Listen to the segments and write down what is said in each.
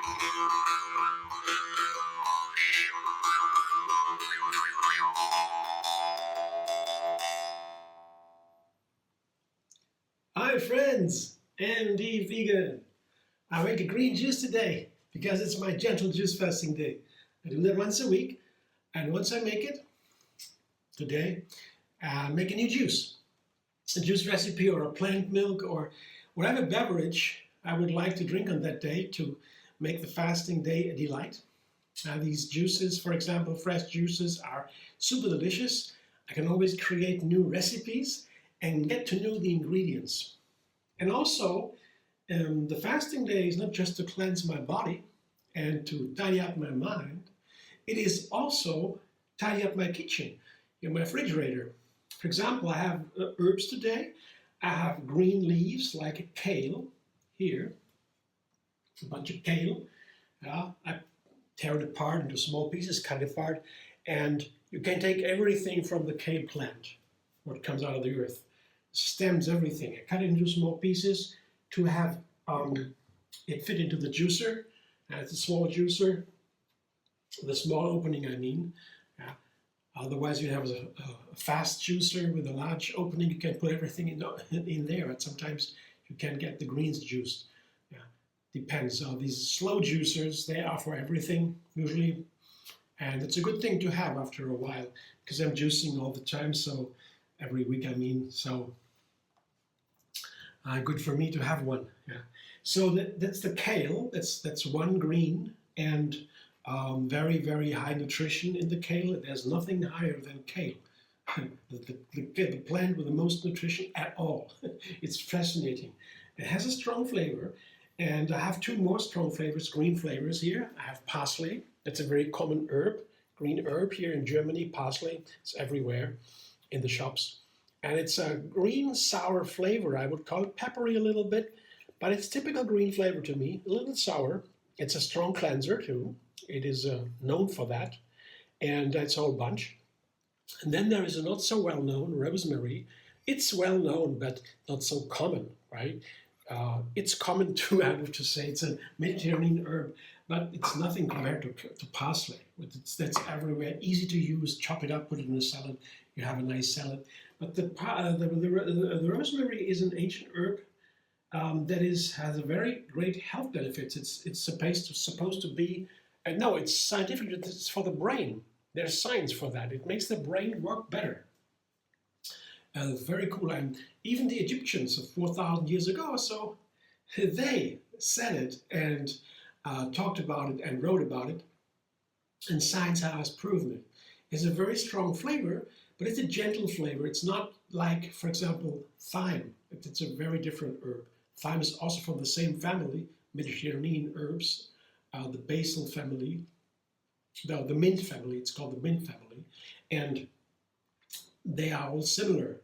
Hi friends, MD Vegan. I make a green juice today because it's my gentle juice fasting day. I do that once a week, and once I make it, today, I make a new juice. A juice recipe or a plant milk or whatever beverage I would like to drink on that day to make the fasting day a delight. These juices, for example, fresh juices are super delicious. I can always create new recipes and get to know the ingredients. And also, the fasting day is not just to cleanse my body and to tidy up my mind, it is also tidy up my kitchen, my refrigerator. For example, I have herbs today. I have green leaves like a kale here, a bunch of kale. I tear it apart into small pieces, cut it apart, and you can take everything from the kale plant, what comes out of the earth, stems, everything. I cut it into small pieces to have it fit into the juicer. It's a small juicer, the small opening I mean. Otherwise you have a fast juicer with a large opening. You can put everything in there, but sometimes you can get the greens juiced. Depends. These slow juicers, they are for everything usually, and it's a good thing to have after a while because I'm juicing all the time, so every week I mean, so good for me to have one. So that's the kale. That's one green and very, very high nutrition in the kale. There's nothing higher than kale. The plant with the most nutrition at all. It's fascinating. It has a strong flavor. And I have two more strong flavors, green flavors here. I have parsley. That's a very common herb, green herb here in Germany. Parsley, it's everywhere in the shops. And it's a green sour flavor. I would call it peppery a little bit, but it's typical green flavor to me, a little sour. It's a strong cleanser too. It is known for that. And that's a whole bunch. And then there is a not so well known rosemary. It's well known, but not so common, right? It's common too, I would to say. It's a Mediterranean herb, but it's nothing compared to parsley. That's everywhere, easy to use. Chop it up, put it in a salad. You have a nice salad. But the rosemary is an ancient herb that has a very great health benefits. It's supposed to be. No, it's scientific. It's for the brain. There's science for that. It makes the brain work better. Very cool. And even the Egyptians of 4,000 years ago or so, they said it and talked about it and wrote about it. And science has proven it. It's a very strong flavor, but it's a gentle flavor. It's not like, for example, thyme. It's a very different herb. Thyme is also from the same family, Mediterranean herbs, the basil family, the mint family. It's called the mint family. And they are all similar,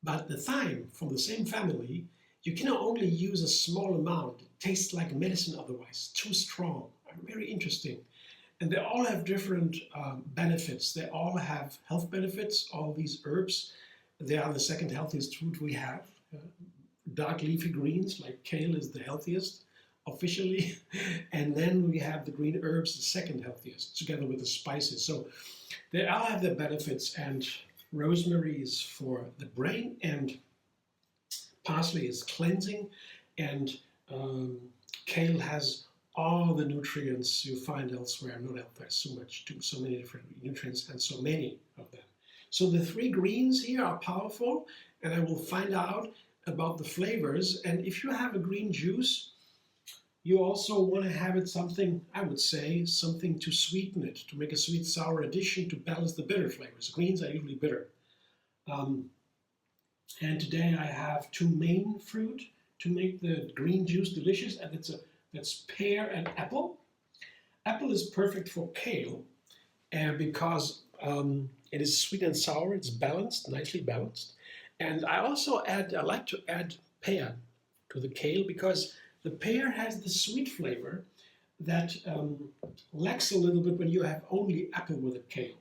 but the thyme from the same family, you can only use a small amount. It tastes like medicine otherwise, too strong. Very interesting. And they all have different benefits. They all have health benefits, all these herbs. They are the second healthiest food we have. Dark leafy greens, like kale, is the healthiest, officially. And then we have the green herbs, the second healthiest, together with the spices. So they all have their benefits, and rosemary is for the brain, and parsley is cleansing, and kale has all the nutrients you find elsewhere. Not elsewhere so much, too, so many different nutrients and so many of them. So the three greens here are powerful, and I will find out about the flavors. And if you have a green juice, you also want to have it something, I would say, something to sweeten it, to make a sweet sour addition to balance the bitter flavors. Greens are usually bitter. And today I have two main fruit to make the green juice delicious, and that's pear and apple. Apple is perfect for kale because it is sweet and sour. It's balanced, nicely balanced. And I like to add pear to the kale because the pear has the sweet flavor that lacks a little bit when you have only apple with a kale.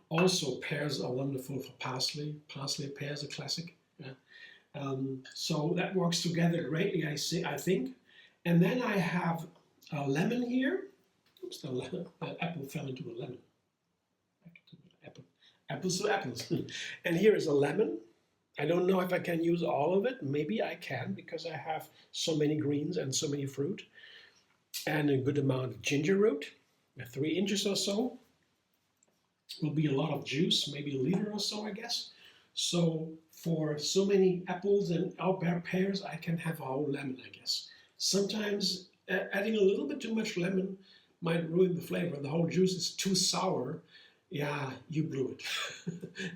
Also, pears are wonderful for parsley. Parsley pear is a classic. So that works together greatly, I think. And then I have lemon here. Oops, the apple fell into a lemon. Apples to apples. And here is a lemon. I don't know if I can use all of it. Maybe I can because I have so many greens and so many fruit. And a good amount of ginger root, 3 inches or so. Will be a lot of juice, maybe a liter or so, I guess. So for so many apples and pears, I can have a whole lemon, I guess. Sometimes adding a little bit too much lemon might ruin the flavor. The whole juice is too sour. Yeah, you blew it.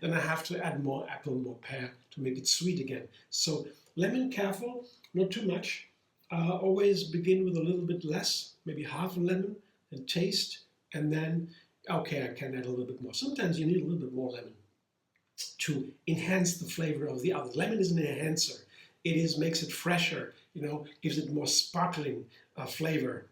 Then I have to add more apple, more pear to make it sweet again. So lemon, careful, not too much. Always begin with a little bit less, maybe half a lemon, and taste, and then, okay, I can add a little bit more. Sometimes you need a little bit more lemon to enhance the flavor of the others. Lemon is an enhancer. It makes it fresher, gives it more sparkling flavor.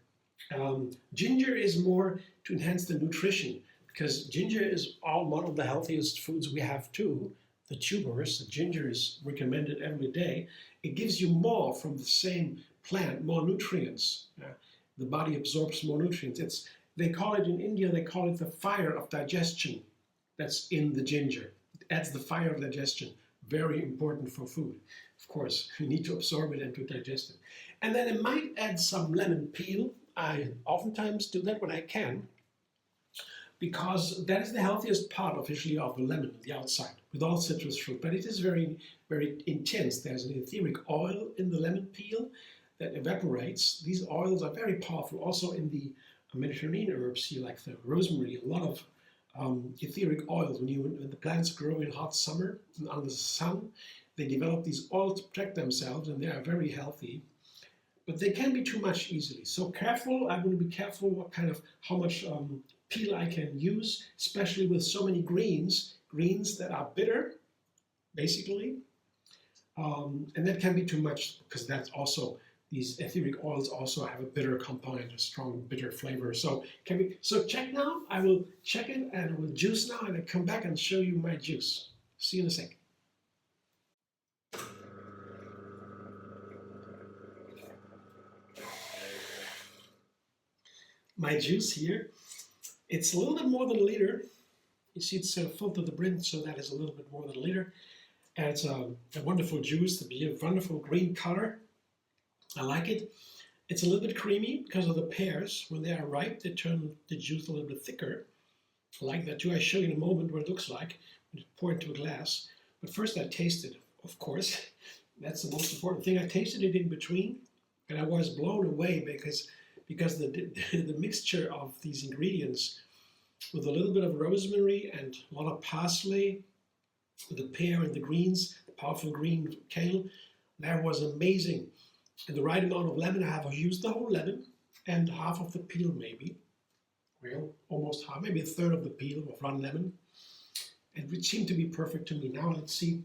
Ginger is more to enhance the nutrition, because ginger is one of the healthiest foods we have too. The tubers, the ginger is recommended every day. It gives you more from the same plant, more nutrients. The body absorbs more nutrients. They call it in India, they call it the fire of digestion that's in the ginger. It adds the fire of digestion. Very important for food. Of course, you need to absorb it and to digest it. And then I might add some lemon peel. I oftentimes do that when I can, because that is the healthiest part officially of the lemon, the outside, with all citrus fruit. But it is very, very intense. There's an etheric oil in the lemon peel that evaporates. These oils are very powerful. Also in the Mediterranean herbs here, like the rosemary, a lot of etheric oils. When the plants grow in hot summer and under the sun, they develop these oils to protect themselves, and they are very healthy. But they can be too much easily. So careful. I'm going to be careful how much peel I can use, especially with so many greens that are bitter, basically. And that can be too much, because that's also, these etheric oils also have a bitter component, a strong bitter flavor. So check now. I will check it and I will juice now, and I'll come back and show you my juice. See you in a sec. My juice here, it's a little bit more than a liter. You see it's full to the brim, so that is a little bit more than a liter. And it's a wonderful juice, a wonderful green color. I like it. It's a little bit creamy because of the pears. When they are ripe, they turn the juice a little bit thicker. I like that too. I'll show you in a moment what it looks like when you pour it into a glass. But first I taste it, of course. That's the most important thing. I tasted it in between, and I was blown away because the mixture of these ingredients with a little bit of rosemary and a lot of parsley, with the pear and the greens, the powerful green kale, that was amazing. And the right amount of lemon, I have used the whole lemon and half of the peel maybe. Well, almost half, maybe a third of the peel of one lemon. And it seemed to be perfect to me. Now let's see,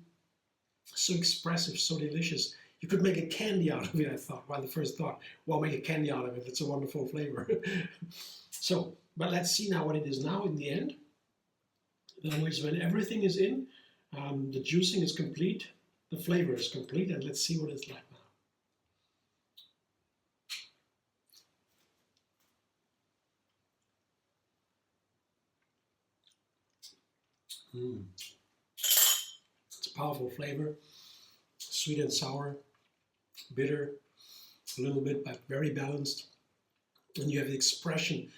so expressive, so delicious. You could make a candy out of it, I thought. Well, the first thought, well, make a candy out of it. It's a wonderful flavor. But let's see now what it is now in the end. In other words, when everything is in, the juicing is complete, the flavor is complete, and let's see what it's like now. It's a powerful flavor, sweet and sour, bitter, a little bit, but very balanced. And you have the expression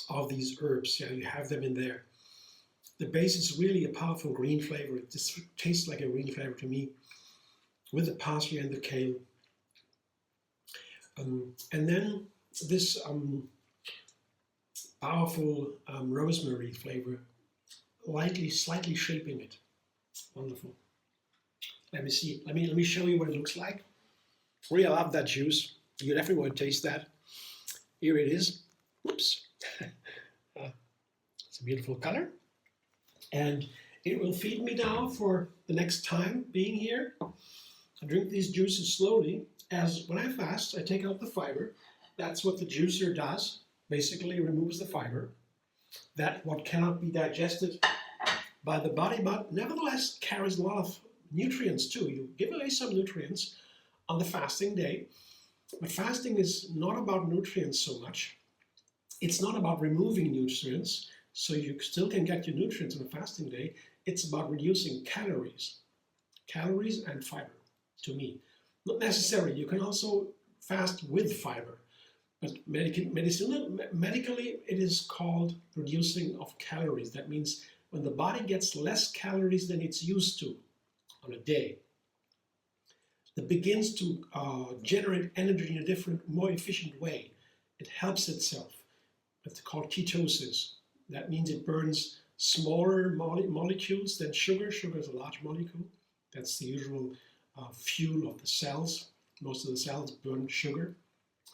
of these herbs. Yeah, you have them in there. The base is really a powerful green flavor. It just tastes like a green flavor to me, with the parsley and the kale. And then this powerful rosemary flavor, slightly shaping it. Wonderful. Let me see. Let me show you what it looks like. Really, I love that juice. You definitely want to taste that. Here it is. Whoops. It's a beautiful color. And it will feed me now for the next time being here. I drink these juices slowly, as when I fast, I take out the fiber. That's what the juicer does. Basically removes the fiber. That what cannot be digested by the body, but nevertheless carries a lot of nutrients too. You give away some nutrients on the fasting day. But fasting is not about nutrients so much. It's not about removing nutrients, so you still can get your nutrients on a fasting day. It's about reducing calories and fiber, to me. Not necessarily. You can also fast with fiber, but medically it is called reducing of calories. That means when the body gets less calories than it's used to on a day, it begins to generate energy in a different, more efficient way. It helps itself. It's called ketosis. That means it burns smaller molecules than sugar. Sugar is a large molecule. That's the usual fuel of the cells. Most of the cells burn sugar.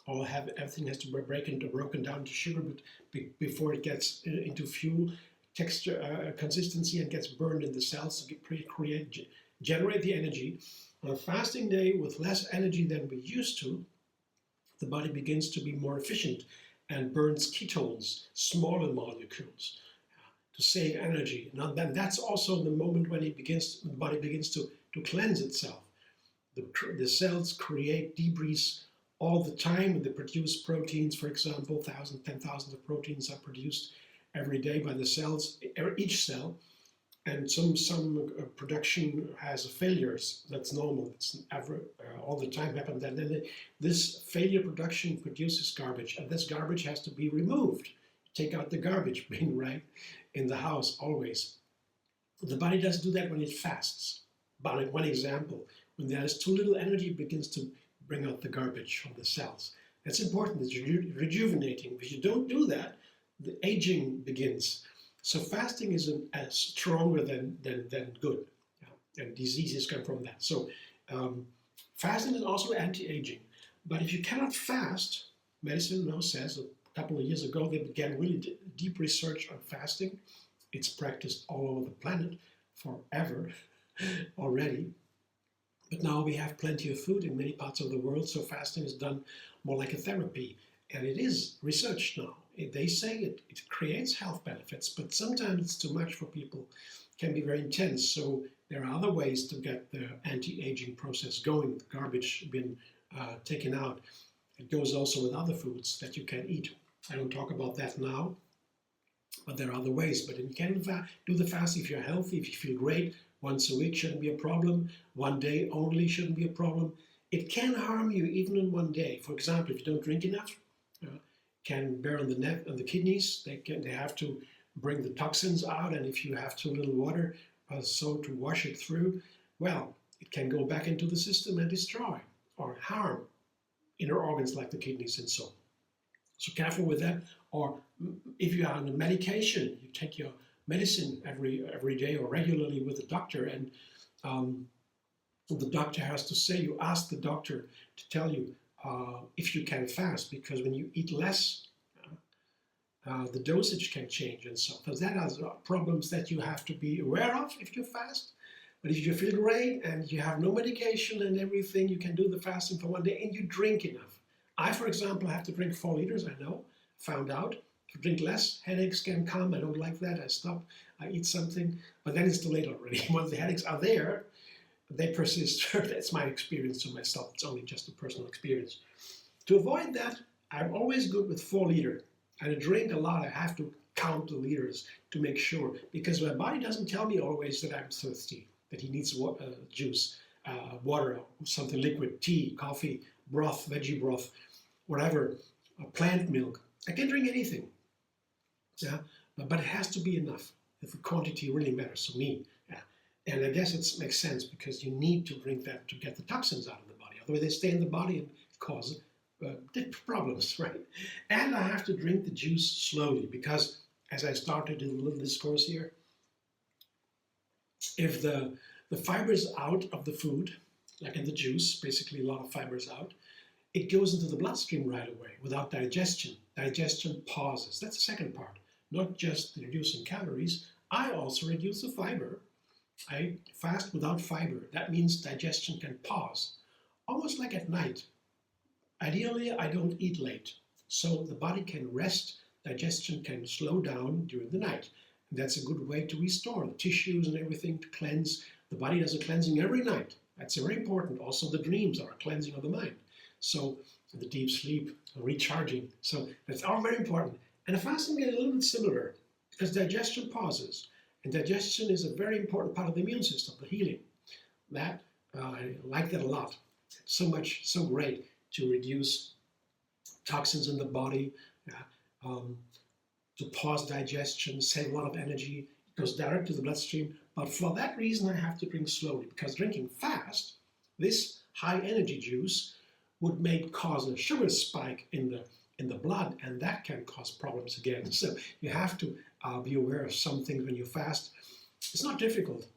Everything has to be broken down to sugar, but before it gets into fuel, texture, consistency, and gets burned in the cells to generate the energy. On a fasting day with less energy than we used to, the body begins to be more efficient and burns ketones, smaller molecules, to save energy. Now then, that's also the moment when the body begins to cleanse itself. The cells create debris all the time, and they produce proteins, for example, 10,000 of proteins are produced every day by the cells, each cell, and some production has failures. That's normal. It's all the time happens. And then this failure production produces garbage, and this garbage has to be removed. Take out the garbage bin, right, in the house always. The body doesn't do that when it fasts. But one example, when there's too little energy, it begins to bring out the garbage from the cells. That's important. It's rejuvenating. If you don't do that, the aging begins. So fasting is as stronger than good, and diseases come from that. So fasting is also anti-aging. But if you cannot fast, medicine now says, a couple of years ago they began really deep research on fasting. It's practiced all over the planet forever already. But now we have plenty of food in many parts of the world, so fasting is done more like a therapy. And it is researched now. They say it creates health benefits, but sometimes it's too much for people. It can be very intense. So there are other ways to get the anti-aging process going. The garbage bin taken out. It goes also with other foods that you can eat. I don't talk about that now, but there are other ways. But you can do the fast if you're healthy, if you feel great. Once a week shouldn't be a problem. One day only shouldn't be a problem. It can harm you even in one day. For example, if you don't drink enough, can bear on the neck and the kidneys. They have to bring the toxins out, and if you have too little water so to wash it through, well, it can go back into the system and destroy or harm inner organs like the kidneys and so on. So careful with that. Or if you are on a medication, you take your medicine every day or regularly with a doctor, and the doctor has to say, you ask the doctor to tell you if you can fast, because when you eat less, the dosage can change and so. So that are problems that you have to be aware of if you fast. But if you feel great and you have no medication and everything, you can do the fasting for one day and you drink enough. I, for example, have to drink 4 liters, I know, found out. To drink less, headaches can come. I don't like that. I stop, I eat something, but then it's too late already. Once the headaches are there, they persist. That's my experience to myself. It's only just a personal experience. To avoid that, I'm always good with 4 liters. And I drink a lot. I have to count the liters to make sure, because my body doesn't tell me always that I'm thirsty, that he needs juice, water, something liquid, tea, coffee, broth, veggie broth, whatever, plant milk. I can drink anything, yeah, but it has to be enough. If the quantity really matters to me, yeah. And I guess it makes sense because you need to drink that to get the toxins out of the body. Otherwise, they stay in the body and cause problems, right? And I have to drink the juice slowly because, as I started in a little discourse here, if the fiber is out of the food, like in the juice, basically a lot of fiber is out, it goes into the bloodstream right away without digestion. Digestion pauses. That's the second part. Not just reducing calories, I also reduce the fiber. I fast without fiber. That means digestion can pause, almost like at night. Ideally, I don't eat late, so the body can rest, digestion can slow down during the night. And that's a good way to restore the tissues and everything, to cleanse. The body does a cleansing every night. That's very important. Also, the dreams are a cleansing of the mind. So the deep sleep, recharging. So that's all very important. And the fasting is a little bit similar because digestion pauses. And digestion is a very important part of the immune system, the healing. That, I like that a lot. So much, so great to reduce toxins in the body, to pause digestion, save a lot of energy. It goes direct to the bloodstream. But for that reason, I have to drink slowly because drinking fast, this high energy juice would cause a sugar spike in the blood, and that can cause problems again. So you have to be aware of some things when you fast. It's not difficult.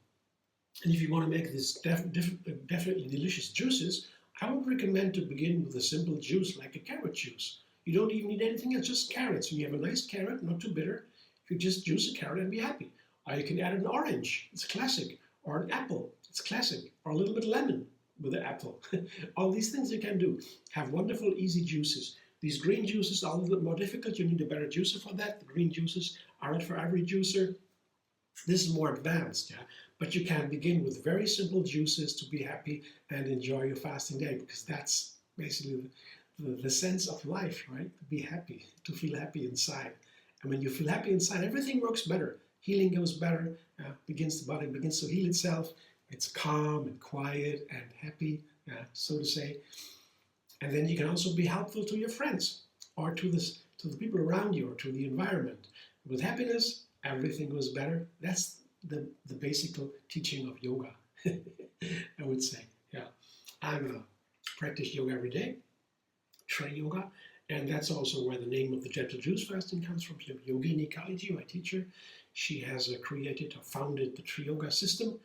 And if you want to make this definitely delicious juices, I would recommend to begin with a simple juice like a carrot juice. You don't even need anything else, just carrots. When you have a nice carrot, not too bitter, you just juice a carrot and be happy. Or you can add an orange, it's classic, or an apple, it's classic, or a little bit of lemon with the apple. All these things you can do. Have wonderful, easy juices. These green juices are a little bit more difficult. You need a better juicer for that. The green juices aren't for every juicer. This is more advanced, yeah. But you can begin with very simple juices to be happy and enjoy your fasting day, because that's basically the sense of life, right? To be happy, to feel happy inside. And when you feel happy inside, everything works better. Healing goes better, the body begins to heal itself. It's calm and quiet and happy, so to say. And then you can also be helpful to your friends or to the people around you or to the environment. With happiness, everything goes better. That's the basic teaching of yoga, I would say. Yeah, I practice yoga every day, TriYoga, and that's also where the name of the Gentle Juicefasting comes from. Yogini, Kaliji, my teacher, she has created or founded the TriYoga system.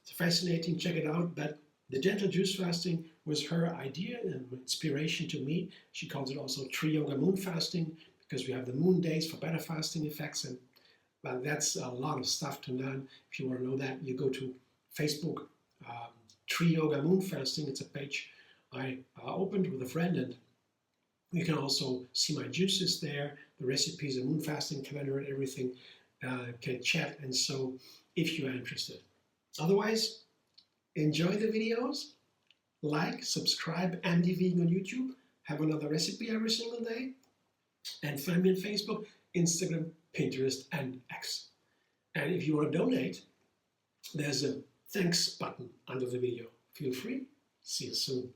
It's fascinating, check it out. But the Gentle Juicefasting was her idea and inspiration to me. She calls it also TriYoga Moonfasting because we have the moon days for better fasting effects. And but that's a lot of stuff to learn. If you want to know that, you go to Facebook, TriYoga Moonfasting. It's a page I opened with a friend, and you can also see my juices there, the recipes, the Moonfasting calendar, and everything. Can chat, and so if you are interested. Otherwise, enjoy the videos, like, subscribe, Andy Vegan on YouTube. Have another recipe every single day, and find me on Facebook, Instagram, Pinterest, and X. And if you want to donate, there's a thanks button under the video. Feel free. See you soon.